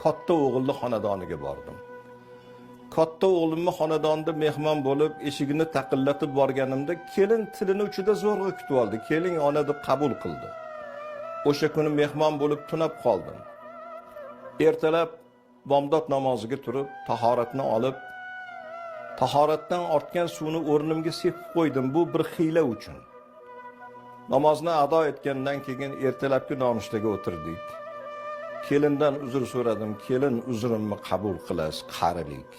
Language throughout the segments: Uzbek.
katta o'g'illi xonadoniga bordim. Katta o'g'limni xonadonda mehmon bo'lib, eshigini taqillatib borganimda kelin tilini uchida zo'rg'a kutib oldi. Keling ona deb qabul qildi. O'sha kuni mehmon bo'lib tunab qoldim. Ertalab bomdod namoziga turib, tahoratni olib, tahoratdan ortgan suvni o'rnimga sepib qo'ydim. Bu bir hiyla uchun. Namozni ado etgandan keyin ertalabki nonushtaga o'tirdik. Kelindan uzr so'radim. Kelin uzrimni qabul qilasiz, qarilik,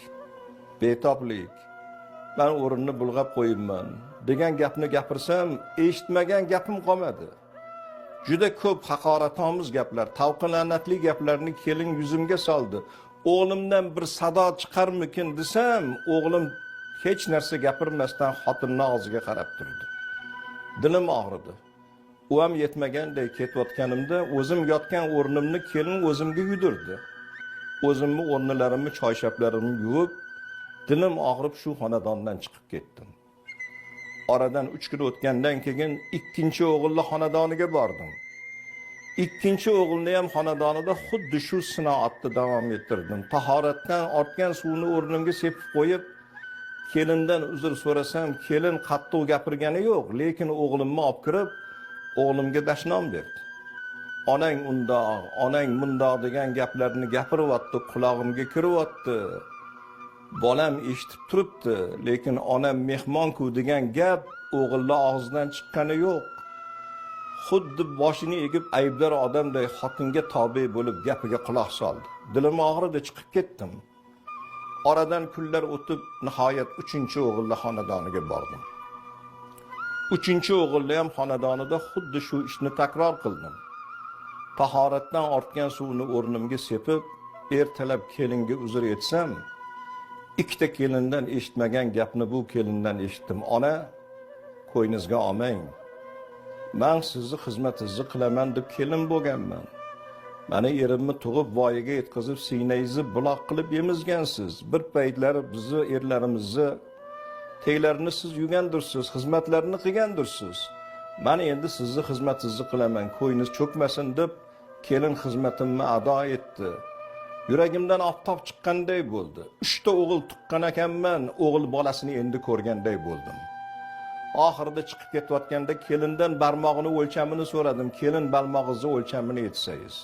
betoblik. Men o'rinni bulg'ab qo'yibman degan gapni gapirsam, eshitmagan gapim qolmadi. Juda ko'p haqoratomuz gaplar, tavqinlanatli gaplarni kelin yuzimga soldi. O'g'limdan bir sado chiqarmikin desam, o'g'lim hech narsa gapirmasdan xotinning og'ziga qarab turdi. Dilim og'ridi. U ham yetmaganday ketayotganimda o'zim yotgan o'rnimni kelin o'zimga yudirdi. O'zimni o'rnlarimni, choyshaplarimni yuvib, dilim og'rib shu xonadondan chiqib ketdim. Oradan 3 kun o'tgandan keyin ikkinchi o'g'illi xonadoniga bordim. Ikkinchi o'g'ilni ham xonadonida xuddi shu sinoatni davom ettirdim. Tahoratdan ortgan suvni o'rnimga sepib qo'yib, kelindan uzr so'rasam, kelin qattiq gapirgani yo'q, lekin o'g'limni olib kirib, o'g'limga dashnom berdi. Onang undoq, onang bundoq degan gaplarni gapiryapti, qulog'imga kiryapti. Bolam eshitib turibdi, lekin onam mehmon-ku degan gap o'g'illar og'zidan chiqqani yo'q. Xuddi boshini egib aybdor odamday xotinga tobe bo'lib gapiga quloq soldi. Dilim og'ridi, chiqib ketdim. Oradan kunlar o'tib, nihoyat 3-o'g'illi xonadoniga bordim. 3-o'g'illi ham xonadonida xuddi shu ishni takror qildim. Tahoratdan ortgan suvni o'rnimga sepib, ertalab kelinga uzr etsam, ikkita kelindan eshitmagan gapni bu kelindan eshitdim. Ona, qo'yningizga olmang. Men sizni xizmatingizni qilaman deb kelin bo'lganman. Meni erimni tug'ib voyaga yetkazib, siynangizni buloq qilib yemizgansiz. Bir paytlar bizni erlarimizni teglarini siz yugandirsiz, xizmatlarini qilgandirsiz. Men endi sizni xizmatingizni qilaman, qo'yningiz cho'kmasin deb kelin xizmatimni ado etdi. Yuragimdan oftob chiqqanday bo'ldi. 3 ta o'g'il tuqqan ekanman, o'g'il bolasini endi ko'rganday bo'ldim. Oxirida chiqib ketayotganda kelindan barmog'ini o'lchamini so'radim. Kelin barmog'ingizni o'lchamini aytsangiz.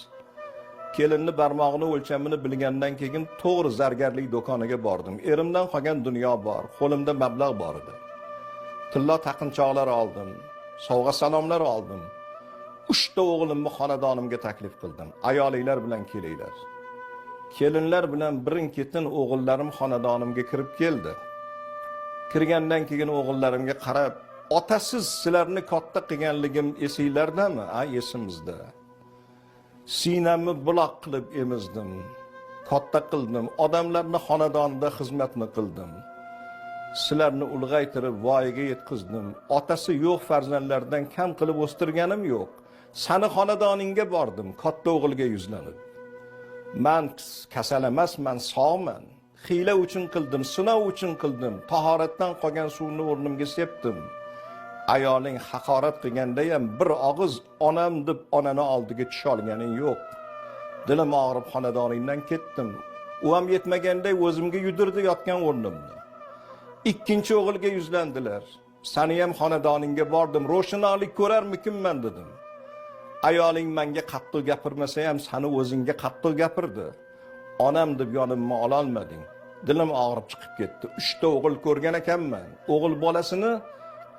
Kelinni barmog'ini o'lchamini bilgandan keyin to'g'ri zargarlik do'koniga bordim. Erimdan qolgan dunyo bor, qo'limda mablag' bor edi. Tilla taqinchoqlar oldim, sovg'a salomlar oldim. 3 ta o'g'limni xonadonimga taklif qildim. Ayolinglar bilan kelinglar. Kelinlar bilan birin-ketin o'g'illarim xonadonimga kirib keldi. Kirgandan keyin o'g'illarimga qarab, "Otasiz sizlarni katta qilganligim esinglardami?" "Ha, esimizda. Siynamni buloq qilib emizdim, katta qildim, odamlarni xonadonida xizmatni qildim. Sizlarni ulg'aytirib voyaga yetkazdim. Otasi yo'q farzandlardan kam qilib o'stirganim yo'q. Sani xonadoningga bordim, katta o'g'ilga yuzlanib. Men kasal emasman, sog'man. Hiyla uchun qildim, sinov uchun qildim. Tahoratdan qolgan suvni o'rnimga sepdim. Ayoling haqorat qilganda ham bir og'iz onam deb onani oldiga tusha olganing yo'q. Dilim og'rib xonadoningdan ketdim. U ham yetmaganday o'zimga yudirdi yotgan o'rnimni. Ikkinchi o'g'ilga yuzlandilar. Sani ham xonadoningga bordim, ro'shnolik ko'rarmikinman dedim. Ayoling menga qattiq gapirmasa ham sani o'zingga qattiq gapirdi. Onam deb yonimni ola olmading. Dilim og'rib chiqib ketdi. 3 ta o'g'il ko'rgan ekanman. O'g'il bolasini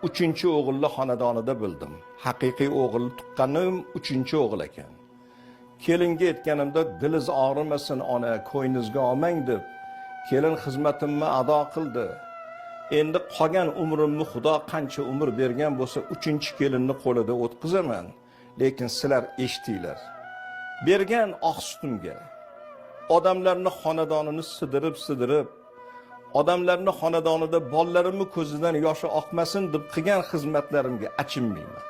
3-o'g'illi xonadonida bildim. Haqiqiy o'g'il tuqqanim 3-o'g'il ekan. Kelinga aytganimda diliz og'rimasin ona, qo'yningizga olmang deb kelin xizmatimni ado qildi. Endi qolgan umrimni Xudo qancha umr bergan bo'lsa 3-kelinni qo'lida o'tkazaman. Lekin sizlar eshitinglar. Bergan oq sutimga odamlarni xonadonini sidirib, odamlarni xonadonida bolalarimni ko'zidan yoshi oqmasin deb qilgan xizmatlarimga achinmayman.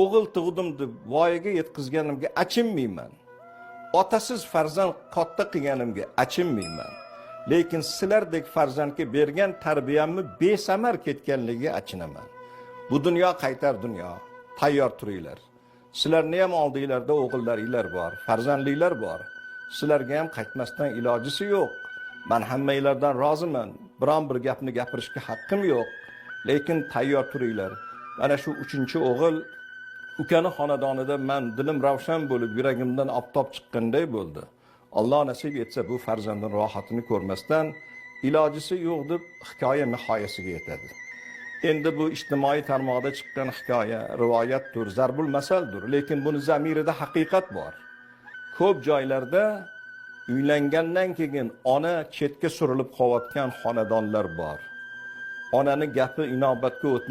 O'g'il tug'dim deb voyaga yetkazganimga achinmayman. Otasiz farzand katta qilganimga achinmayman. Lekin sizlardek farzandga bergan tarbiyamni besamar ketganligiga achinaman. Bu dunyo qaytar dunyo. Tayyor turinglar. Sizlarning ham oldinglarda o'g'illaringlar bor, farzandliklar bor. Sizlarga ham qaytmasdan ilojisi yo'q. Men hammanglardan roziman. Biron bir gapni gapirishga haqqim yo'q. Lekin tayyor turinglar. Mana shu 3-o'g'il ukani xonadonida men dilim ravshan bo'lib, yuragimdan oftob chiqqanday bo'ldi. Alloh nasib etsa bu farzandning rohatini ko'rmasdan ilojisi yo'q deb hikoya nihoyasiga yetadi. Endi bu ijtimoiy tarmoqda chiqqan hikoya, rivoyatdir, zarbul masaldir, lekin buni zamirida haqiqat bor. Ko'p joylarda uylangandan keyin ona chetga surilib qolayotgan xonadonlar bor. Onani gapi inobatga o'tmaydi.